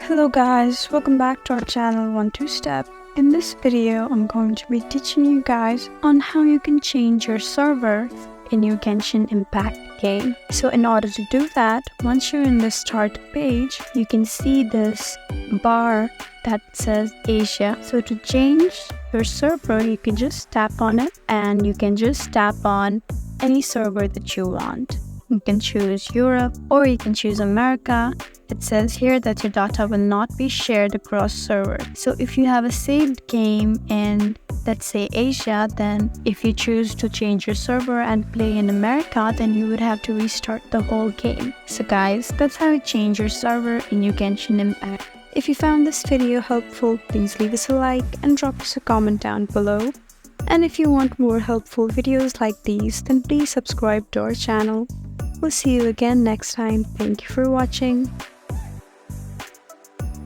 Hello guys, welcome back to our channel 1-2-Step. In this video, I'm going to be teaching you guys on how you can change your server in your Genshin Impact game. So in order to do that, once you're in the start page, you can see this bar that says Asia. So to change your server, you can just tap on it and you can just tap on any server that you want. You can choose Europe or you can choose America. It says here that your data will not be shared across servers. So if you have a saved game in, let's say, Asia, then if you choose to change your server and play in America, then you would have to restart the whole game. So guys, that's how you change your server in your Genshin Impact. If you found this video helpful, please leave us a like and drop us a comment down below. And if you want more helpful videos like these, then please subscribe to our channel. We'll see you again next time. Thank you for watching.